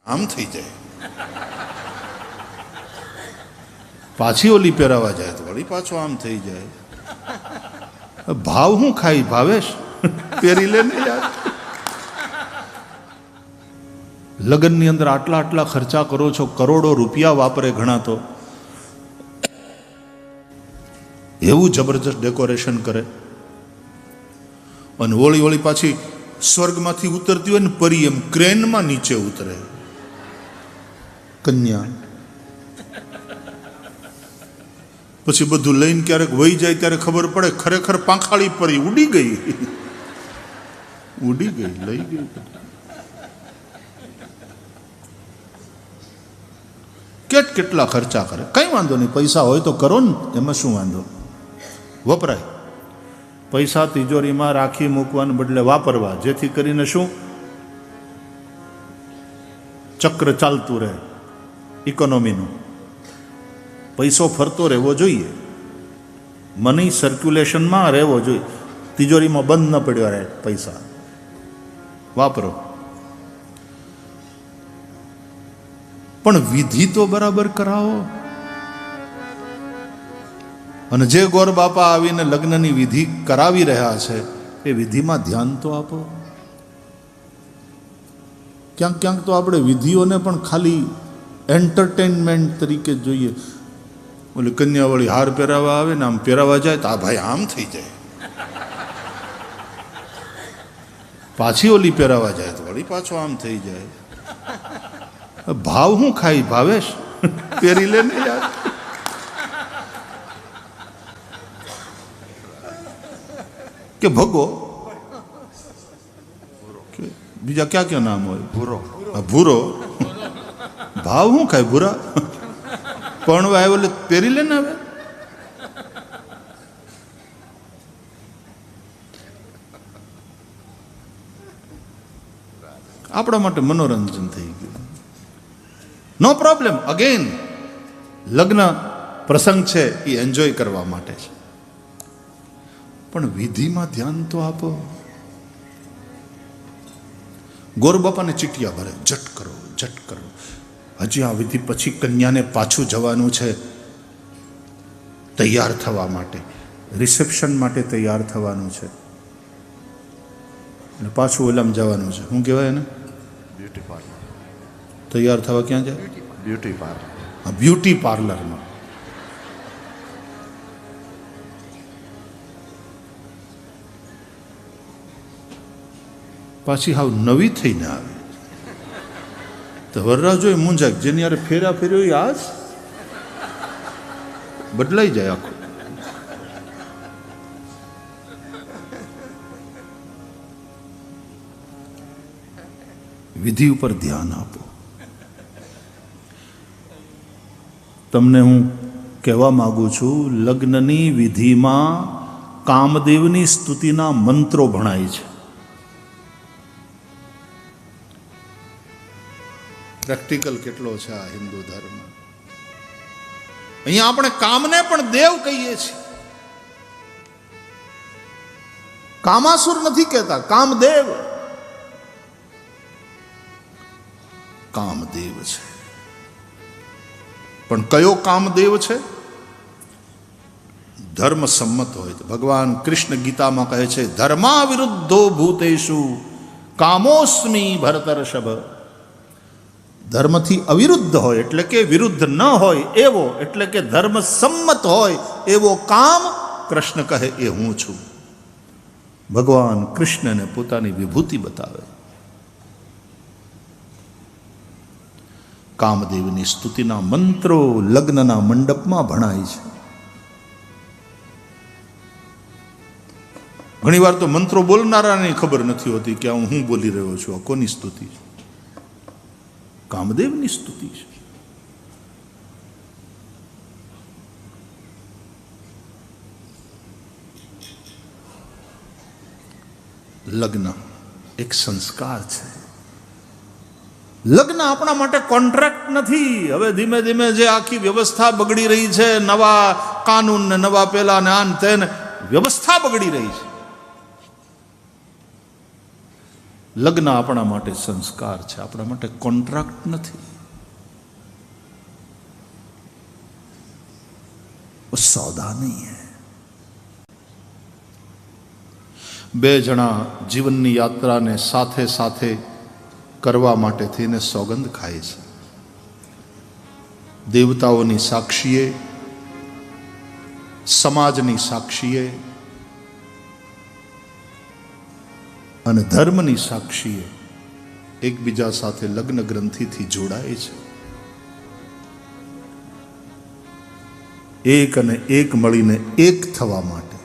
આમ થઈ જાય, પાછી ઓલી પહેરાવા જાય તો વળી પાછો આમ થઈ જાય. ભાવ શું ખાઈ ભાવેશ, પહેરી લે ને યાર. લગ્નની અંદર આટલા આટલા ખર્ચા કરો છો, કરોડો રૂપિયા વાપરે ઘણા, તો એવું જબરજસ્ત ડેકોરેશન કરે. અને વળી વળી પાછી સ્વર્ગમાંથી ઉતરતી હોય ને પરી, એમ ક્રેનમાં નીચે ઉતરે કન્યા. પછી બધું લઈને ક્યારેક વહી જાય ત્યારે ખબર પડે ખરેખર પાંખાળી પરી ઉડી ગઈ, ઉડી ગઈ, લઈ ગઈ. કેટલા ખર્ચા કરે. કઈ વાંધો નહીં, પૈસા હોય તો કરો ને, એમાં શું વાંધો, વપરાય. પૈસા તિજોરીમાં રાખી મૂકવાને બદલે વાપરવા, જેથી કરીને શું ચક્ર ચાલતું રહે ઇકોનોમીનું. પૈસો ફરતો રહેવો જોઈએ, મની સર્ક્યુલેશનમાં રહેવો જોઈએ. તિજોરીમાં બંધ ન પડ્યો રહે પૈસા, વાપરો. પણ વિધિ તો બરાબર કરાવો. અને જે ગોર બાપા આવીને લગ્નની વિધિ કરાવી રહ્યા છે, એ વિધિમાં ધ્યાન તો આપો. ક્યાંક ક્યાંક તો આપણે વિધિઓને પણ ખાલી એન્ટરટેનમેન્ટ તરીકે જોઈએ. ઓલી કન્યાવાળી હાર પહેરાવા આવે ને, આમ પહેરાવા જાય તો આ ભાઈ આમ થઈ જાય, પાછી ઓલી પહેરાવા જાય તો વળી પાછો આમ થઈ જાય. ભાવ શું ખાઈ ભાવેશ, પહેરી લે ને યાર. કે ભગો, બીજા ક્યાં ક્યાં નામ હોય, ભૂરો, ભૂરો. ભાવ શું ખાય ભૂરા, પણ આવ્યો એટલે પહેરી લે ને. હવે આપણા માટે મનોરંજન થઈ ગયું, નો પ્રોબ્લેમ. અગેન લગ્ન પ્રસંગ છે એ એન્જોય કરવા માટે છે, પણ વિધિમાં ધ્યાન તો આપો. ગોરબાપાને ચીટિયા ભરે, જટ કરો, જટ કરો. હજી આ વિધિ પછી કન્યાને પાછું જવાનું છે તૈયાર થવા માટે, રિસેપ્શન માટે તૈયાર થવાનું છે, અને પાછું ઓલામ જવાનું છે. શું કહેવાય એને? Beauty parlour. તૈયાર થવા ક્યાં જાય? Beauty parlour. હા, બ્યુટી પાર્લરમાં. પાછી હાવ નવી થઈને આવે તો વરરાજ જોઈ મૂંઝાય. જેની યારે ફેરા ફેર્યો એ આજ બદલાઈ જાય આખું. વિધિ ઉપર ધ્યાન આપો. તમને હું કહેવા માંગુ છું, લગ્નની વિધિમાં કામદેવની સ્તુતિના મંત્રો ભણાય છે. પ્રેક્ટિકલ કેટલો છે આ હિન્દુ ધર્મ. અહીંયા આપણે કામને પણ દેવ કહીએ છીએ. કામાસુર નથી કહેતા, કામદેવ. કામદેવ છે, પણ કયો કામદેવ છે? ધર્મ સંમત હોય તો. ભગવાન કૃષ્ણ ગીતામાં કહે છે, ધર્મા વિરુદ્ધો ભૂતેષુ કામોસ્મી ભરતર્ષભ. ધર્મથી અવિરુદ્ધ હોય એટલે કે વિરુદ્ધ ન હોય એવો, એટલે કે ધર્મ સંમત હોય એવો કામ કૃષ્ણ કહે એ હું છું. ભગવાન કૃષ્ણને પોતાની વિભૂતિ બતાવે. કામદેવની સ્તુતિના મંત્રો લગ્નના મંડપમાં ભણાય છે. ઘણીવાર તો મંત્રો બોલનારાને ખબર નથી હોતી કે હું બોલી રહ્યો છું, કોની સ્તુતિ છે. કામદેવની સ્તુતિ છે. લગ્ન એક સંસ્કાર છે. લગ્ન આપણા માટે કોન્ટ્રાક્ટ નથી. હવે ધીમે ધીમે જે આખી વ્યવસ્થા બગડી રહી છે, નવા કાનૂન ને નવા પેલા ને આન તેને વ્યવસ્થા બગડી રહી છે. લગ્ન આપણા માટે સંસ્કાર છે, આપણા માટે કોન્ટ્રાક્ટ નથી. सौदा नहीं है. બે જણા જીવનની યાત્રાને સાથે સાથે કરવા માટે થઈને સોગંદ ખાય છે. દેવતાઓની સાક્ષીએ, સમાજની સાક્ષીએ અને ધર્મની સાક્ષીએ એકબીજા સાથે લગ્ન ગ્રંથિથી જોડાય છે. એક અને એક મળીને એક થવા માટે.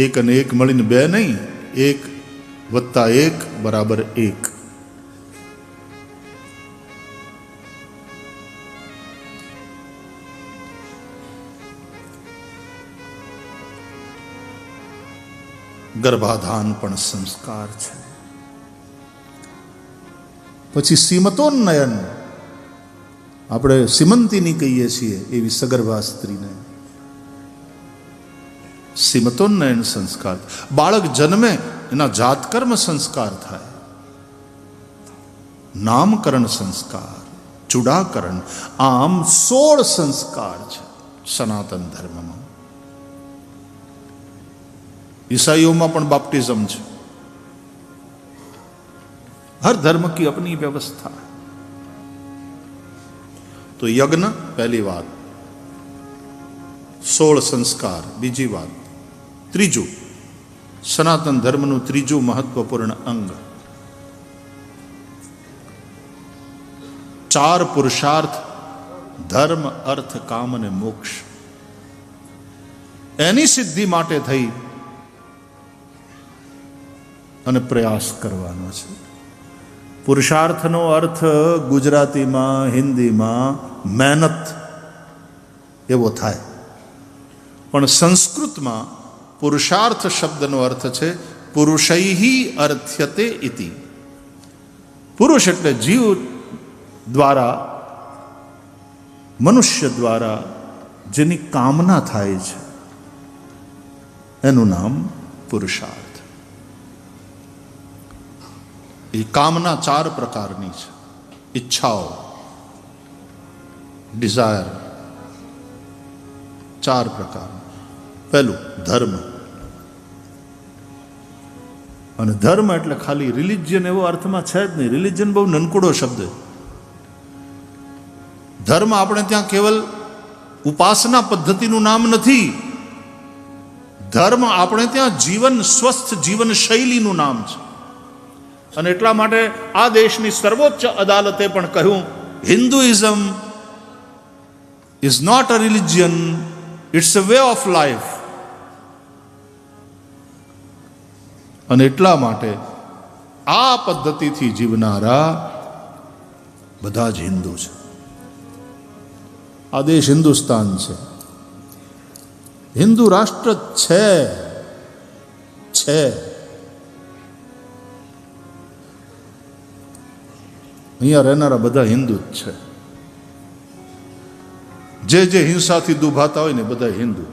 એક અને એક મળીને બે નહીં, 1 + 1 = 1. ગર્ભાધાન પણ સંસ્કાર છે. પછી સીમતોન્નયન, આપણે સીમંતીની કહીએ છીએ એવી સગર્ભા સ્ત્રીને સીમતોન્નયન સંસ્કાર. બાળક જન્મે એના જાતકર્મ સંસ્કાર થાય, નામકરણ સંસ્કાર, ચૂડાકરણ, આમ 16 સંસ્કાર છે સનાતન ધર્મમાં. ईसाइयों પણ બાપ્ટિઝમ છે. हर धर्म की अपनी व्यवस्था है. तो यज्ञ पहली बात, 16 संस्कार बीजी बात. ત્રીજું, સનાતન ધર્મનું ત્રીજું મહત્વપૂર્ણ અંગ, 4 પુરુષાર્થ, ધર્મ, અર્થ, કામ અને મોક્ષ. એની સિદ્ધિ માટે થઈ અને પ્રયાસ કરવાનો છે. પુરુષાર્થનો અર્થ ગુજરાતીમાં, હિન્દીમાં મહેનત એવો થાય, પણ સંસ્કૃતમાં પુરુષાર્થ શબ્દનો અર્થ છે પુરુષૈહી અર્થ્યતે ઇતિ. પુરુષ એટલે જીવ દ્વારા, મનુષ્ય દ્વારા જેની કામના થાય છે એનું નામ પુરુષાર્થ. એ કામના 4 પ્રકારની છે. ઈચ્છાઓ, ડિઝાયર, 4 પ્રકાર. પહેલું ધર્મ. અને ધર્મ એટલે ખાલી રિલિજિયન એવો અર્થમાં છે જ નહીં. રિલિજિયન બહુ નનકુડો શબ્દ. ધર્મ આપણે ત્યાં કેવલ ઉપાસના પદ્ધતિનું નામ નથી. ધર્મ આપણે ત્યાં જીવન, સ્વસ્થ જીવન શૈલીનું નામ છે. અને એટલા માટે આ દેશની સર્વોચ્ચ અદાલતે પણ કહ્યું, Hinduism is not a religion, it's a way of life. અને એટલા માટે આ પદ્ધતિથી જીવનારા બધા જ હિન્દુ છે. આ દેશ હિન્દુસ્તાન છે, હિન્દુ રાષ્ટ્ર છે. અહીંયા રહેનારા બધા હિન્દુ જ છે. જે હિંસાથી દુભાતા હોય ને બધા હિન્દુ.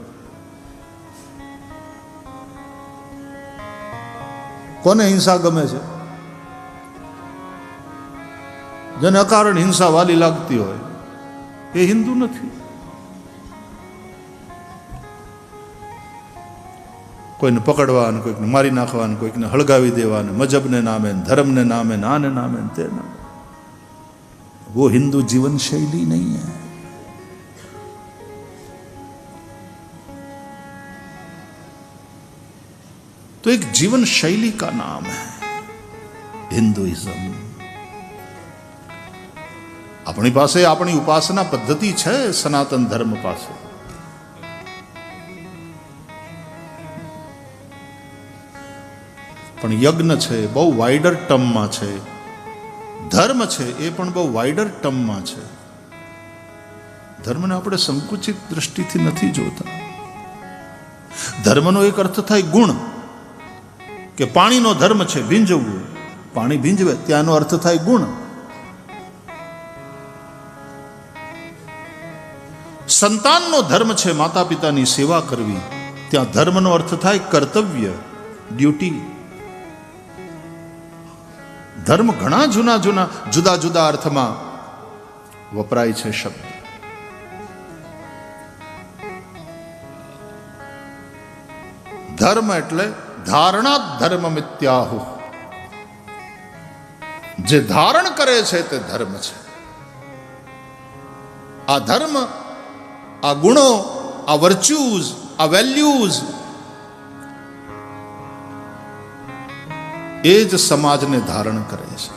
કોને હિંસા ગમે છે? જેને અકારણ હિંસા વાલી લાગતી હોય એ હિન્દુ નથી. કોઈને પકડવા, કોઈકને મારી નાખવા, કોઈકને હળગાવી દેવા, મજહબને નામે, ધર્મને નામે, આને નામે, તે નામે. वो हिंदू जीवन शैली नहीं है. तो एक जीवन शैली का नाम है हिंदुइज्म. अपनी पासे अपनी उपासना पद्धति है सनातन धर्म पासे. पण यज्ञ है बहु वाइडर टर्म में है. ધર્મ છે એ પણ બહુ વાઇડર ટર્મમાં છે. ધર્મને આપણે સંકુચિત દ્રષ્ટિથી નથી જોતા. ધર્મનો એક અર્થ થાય ગુણ, કે પાણીનો ધર્મ છે ભીંજવવું, પાણી ભીંજવે ત્યાંનો અર્થ થાય ગુણ. સંતાનનો ધર્મ છે માતા પિતાની સેવા કરવી, ત્યાં ધર્મનો અર્થ થાય કર્તવ્ય, ડ્યુટી. ધર્મ ઘણા જુદા જુદા અર્થમાં વપરાય છે શબ્દ. ધર્મ એટલે ધારણા ધર્મ મિત્યાહુ, જે ધારણ કરે છે તે ધર્મ છે. આ ધર્મ, આ ગુણો, આ વર્ચ્યુઝ, આ વેલ્યુઝ એ જ સમાજને ધારણ કરે છે.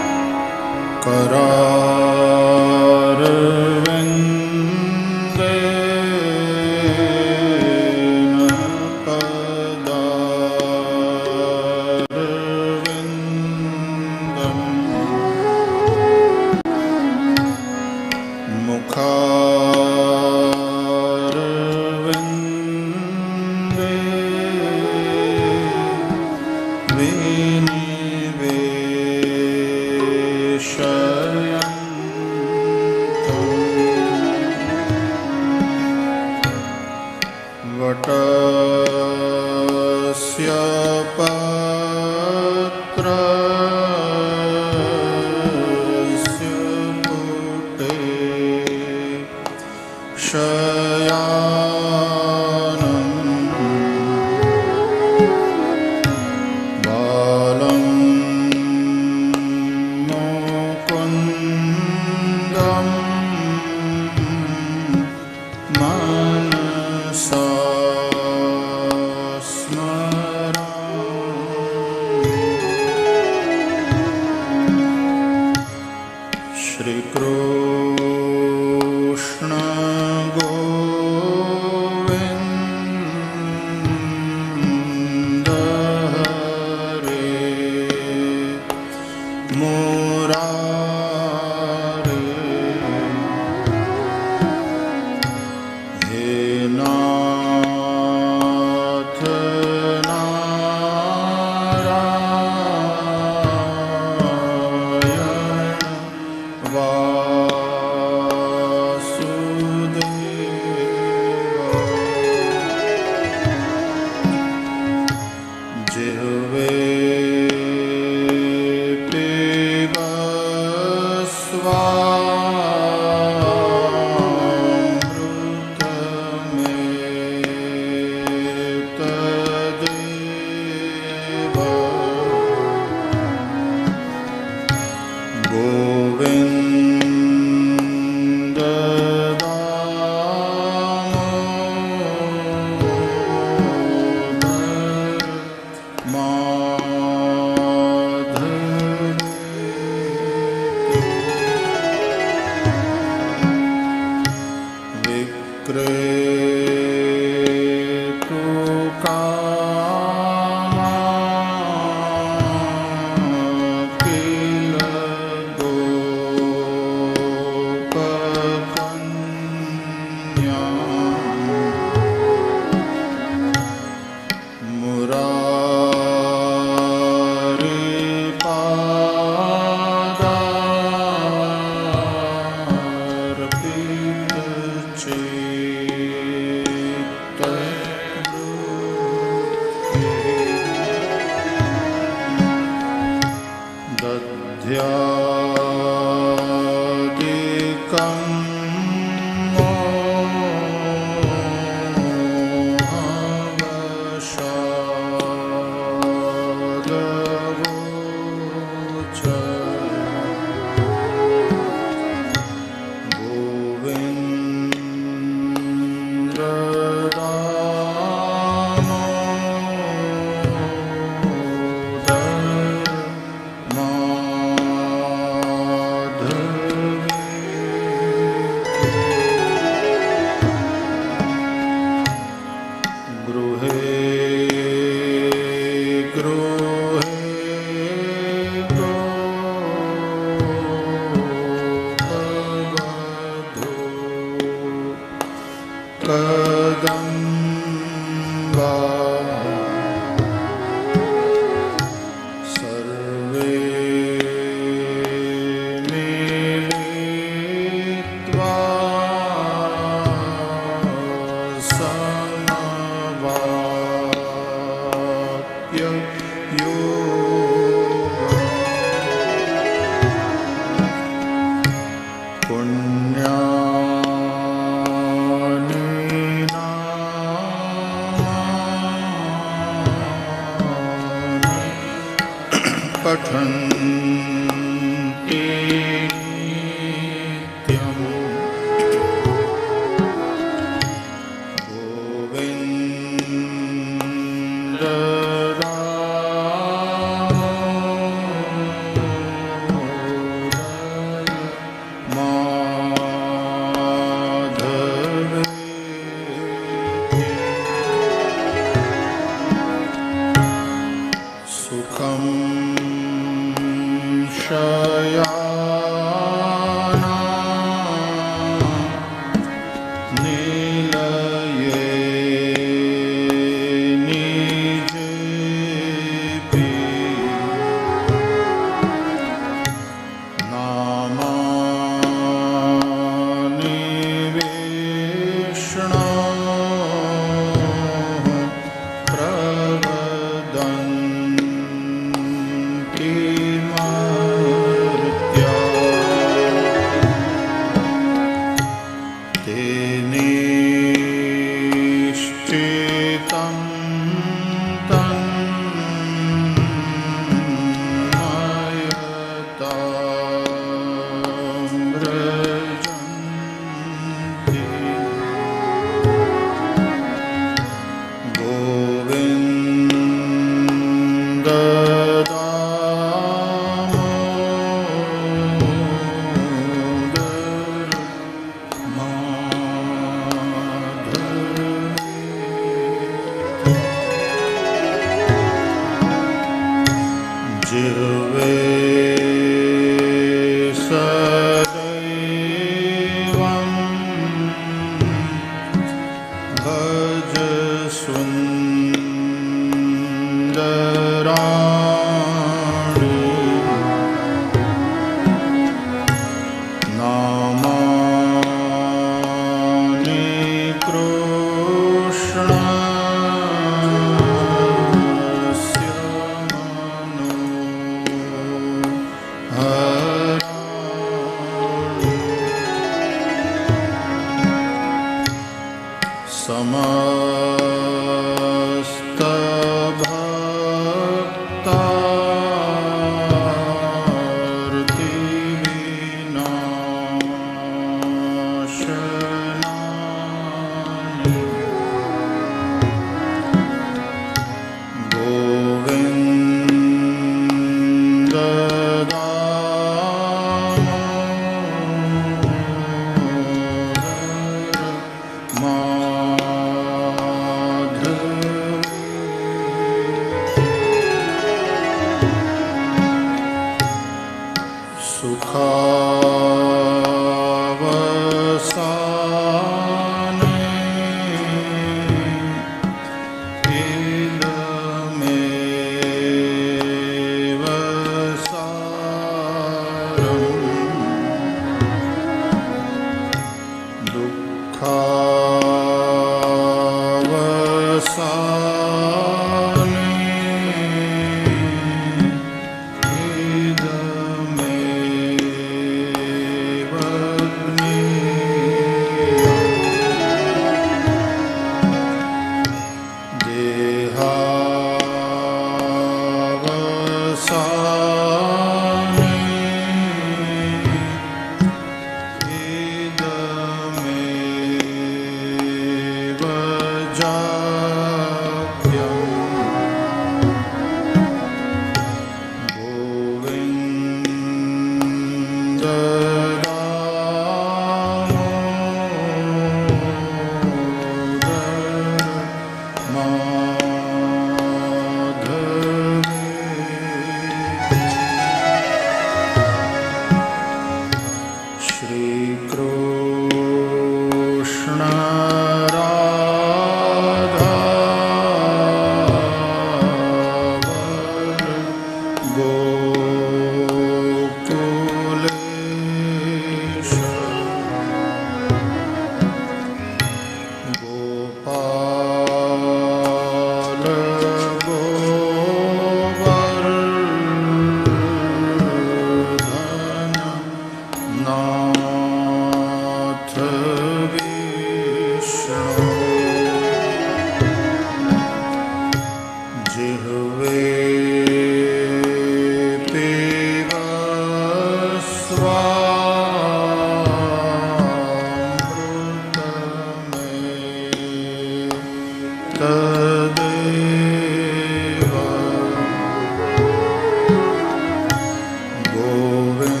ગોવિંદ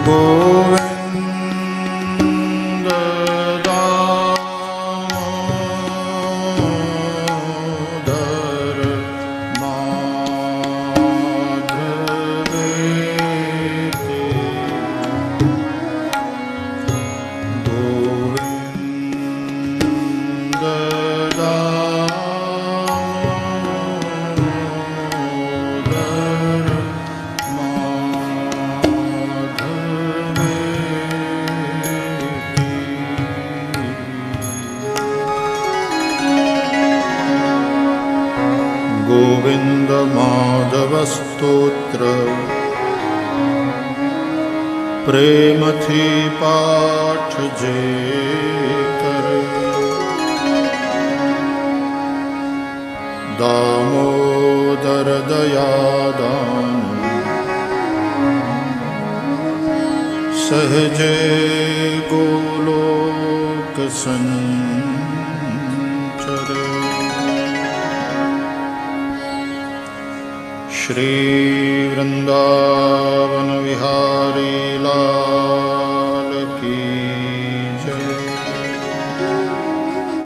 ગોવિંદ દામોદર માધવેતિ ગોવિંદ દામોદર ગોવિંદ માધવ સ્તોત્ર પ્રેમથી પાઠ જે કરે દામોદર દયાદાન સહજે ગોલોક સંચરે श्री वृंदावन विहार